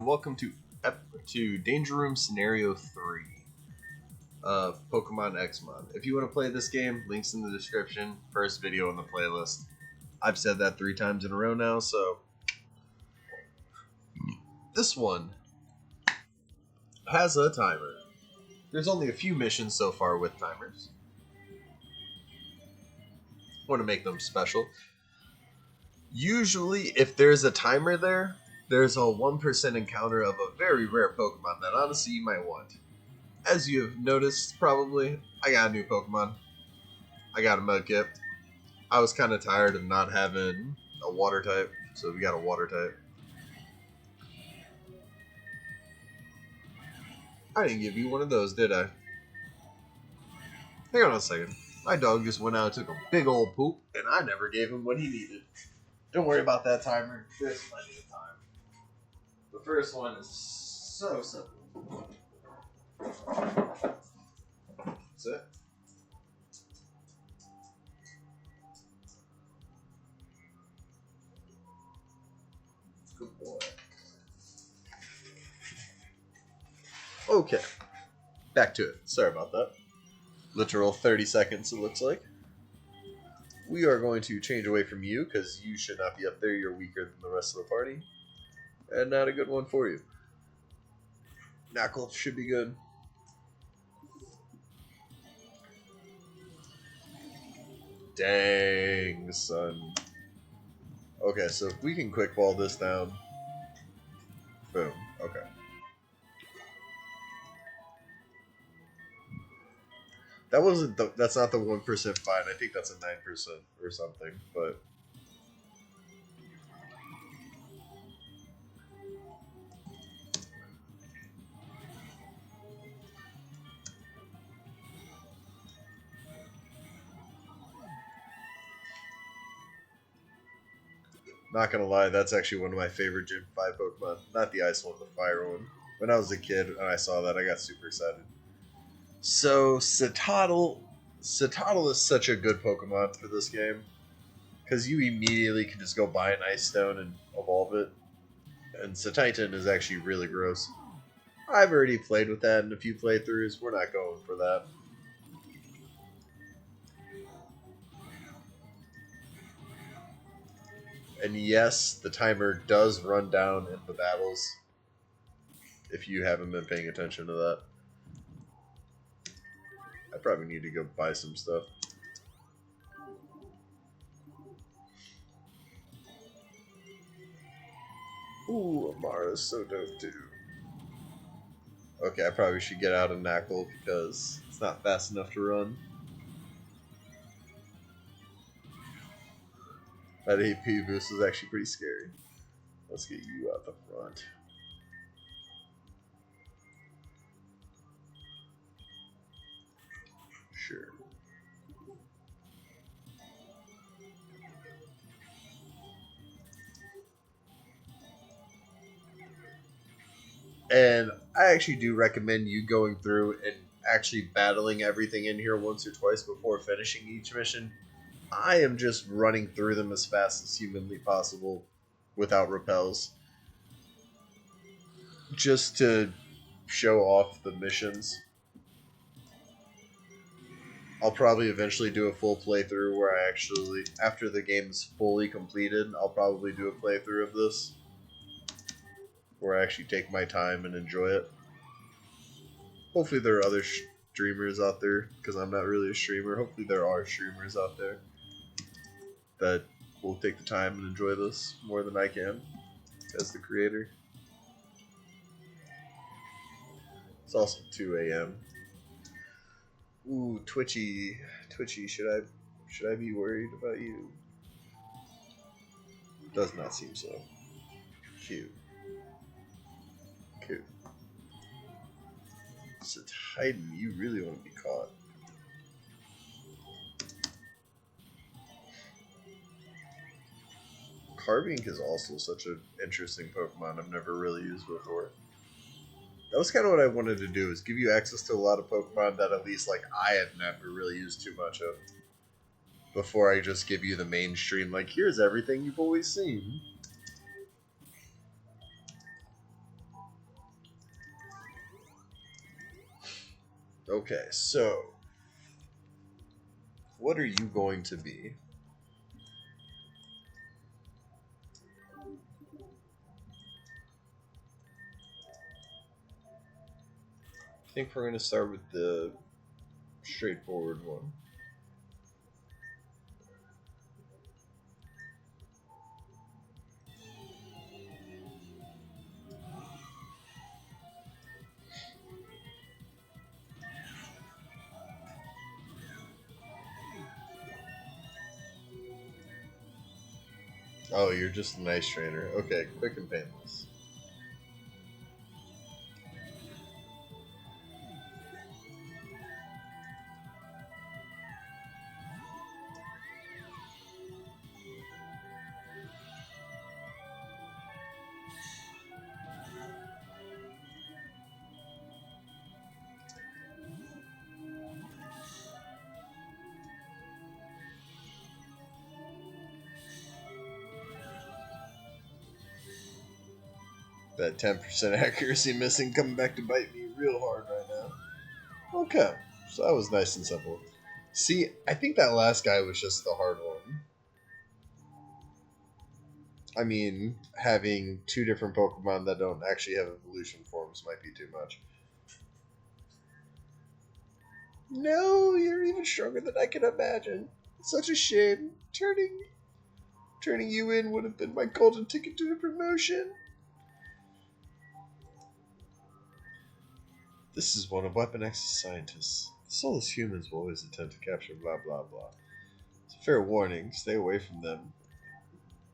welcome to Danger Room Scenario 3 of PokeX-mon. If you want to play this game, links in the description, first video on the playlist. I've said that 3 times in a row now, so this one has a timer. There's only a few missions so far with timers. Want to make them special. Usually, if there's a timer there, there's a 1% encounter of a very rare Pokemon that honestly you might want. As you have noticed, probably, I got a new Pokemon. I got a Mudkip. I was kind of tired of not having a water type, so we got a water type. I didn't give you one of those, did I? Hang on a second. My dog just went out and took a big old poop, and I never gave him what he needed. Don't worry about that timer. There's plenty of time. The first one is so simple. That's it. Good boy. Okay. Back to it. Sorry about that. Literal 30 seconds, it looks like. We are going to change away from you, because you should not be up there. You're weaker than the rest of the party. And not a good one for you. Knuckle should be good. Dang, son. Okay, so if we can quick ball this down. Boom. Okay. That wasn't that's not the 1% fine. I think that's a 9% or something, but not gonna lie, that's actually one of my favorite Gym 5 Pokemon. Not the ice one, the fire one. When I was a kid and I saw that, I got super excited. So, Citadel is such a good Pokemon for this game. Because you immediately can just go buy an Ice Stone and evolve it. And Cititan is actually really gross. I've already played with that in a few playthroughs. We're not going for that. And yes, the timer does run down in the battles. If you haven't been paying attention to that. I probably need to go buy some stuff. Ooh, Amara's so dope too. Okay, I probably should get out of Knuckle because it's not fast enough to run. That AP boost is actually pretty scary. Let's get you out the front. Sure. And I actually do recommend you going through and actually battling everything in here once or twice before finishing each mission. I am just running through them as fast as humanly possible without repels. Just to show off the missions. I'll probably eventually do a full playthrough where I actually, after the game is fully completed, I'll probably do a playthrough of this. Where I actually take my time and enjoy it. Hopefully there are other streamers out there, because I'm not really a streamer. Hopefully there are streamers out there that will take the time and enjoy this more than I can as the creator. It's also 2 a.m. Ooh, Twitchy, should I be worried about you? Does not seem so. Cute. Cute. Titan, you really want to be caught. Carving is also such an interesting Pokemon I've never really used before. That was kind of what I wanted to do, is give you access to a lot of Pokemon that at least like I have never really used too much of. Before I just give you the mainstream, like, here's everything you've always seen. Okay, so what are you going to be? I think we're going to start with the straightforward one. Oh, you're just a nice trainer. Okay, quick and painless. That 10% accuracy missing coming back to bite me real hard right now. Okay, so that was nice and simple. See, I think that last guy was just the hard one. I mean, having two different Pokemon that don't actually have evolution forms might be too much. No, you're even stronger than I can imagine. It's such a shame. Turning you in would have been my golden ticket to a promotion. This is one of Weapon X's scientists. The soulless humans will always attempt to capture blah blah blah. It's a fair warning, stay away from them.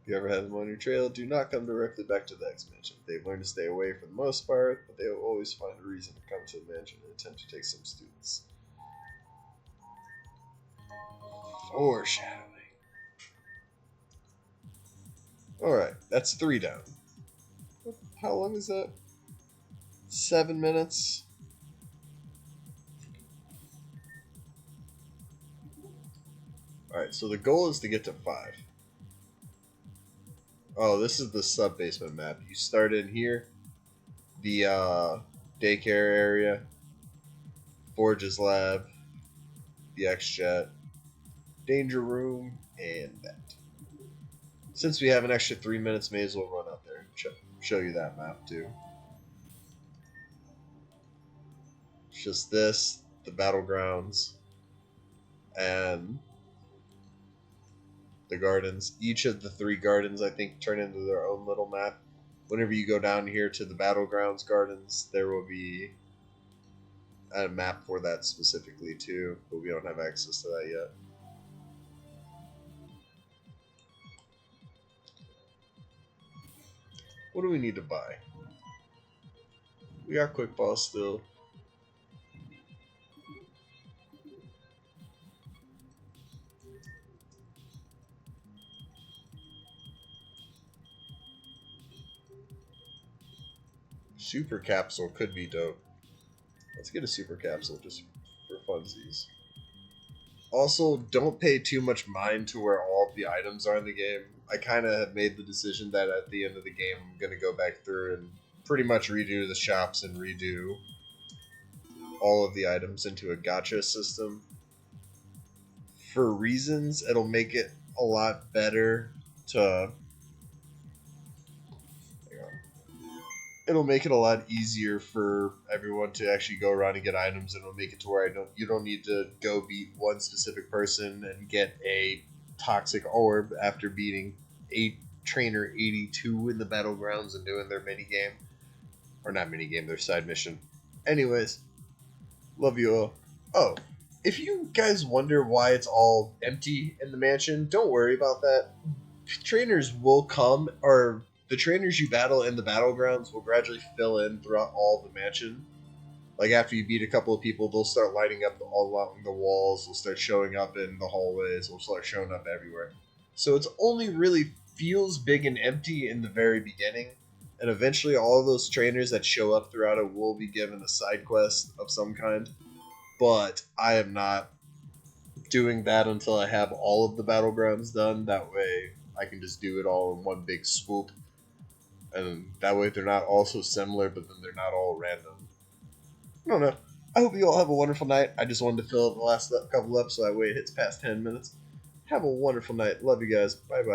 If you ever have them on your trail, do not come directly back to the X Mansion. They've learned to stay away for the most part, but they will always find a reason to come to the mansion and attempt to take some students. Foreshadowing. Alright, that's 3 down. How long is that? 7 minutes? Alright, so the goal is to get to 5. Oh, this is the sub-basement map. You start in here, the daycare area, Forge's lab, the X-Jet, Danger Room, and that. Since we have an extra 3 minutes, may as well run out there and show you that map too. It's just this, the battlegrounds, and the gardens. Each of the 3 gardens, I think, turn into their own little map. Whenever you go down here to the battlegrounds gardens, there will be a map for that specifically too, but we don't have access to that yet. What do we need to buy? We got quick ball still. Super capsule could be dope. Let's get a super capsule just for funsies. Also, don't pay too much mind to where all of the items are in the game. I kind of have made the decision that at the end of the game, I'm going to go back through and pretty much redo the shops and redo all of the items into a gacha system. For reasons, it'll make it a lot better to... It'll make it a lot easier for everyone to actually go around and get items, and it'll make it to where you don't need to go beat one specific person and get a toxic orb after beating Trainer 82 in the battlegrounds and doing their minigame. Or not minigame, their side mission. Anyways, love you all. Oh, if you guys wonder why it's all empty in the mansion, don't worry about that. Trainers will come, or the trainers you battle in the battlegrounds will gradually fill in throughout all the mansion. Like after you beat a couple of people, they'll start lighting up all along the walls. They'll start showing up in the hallways. They'll start showing up everywhere. So it's only really feels big and empty in the very beginning. And eventually all of those trainers that show up throughout it will be given a side quest of some kind. But I am not doing that until I have all of the battlegrounds done. That way I can just do it all in one big swoop. And that way they're not all so similar, but then they're not all random. I don't know. I hope you all have a wonderful night. I just wanted to fill out the last couple up so that way it hits past 10 minutes. Have a wonderful night. Love you guys. Bye bye.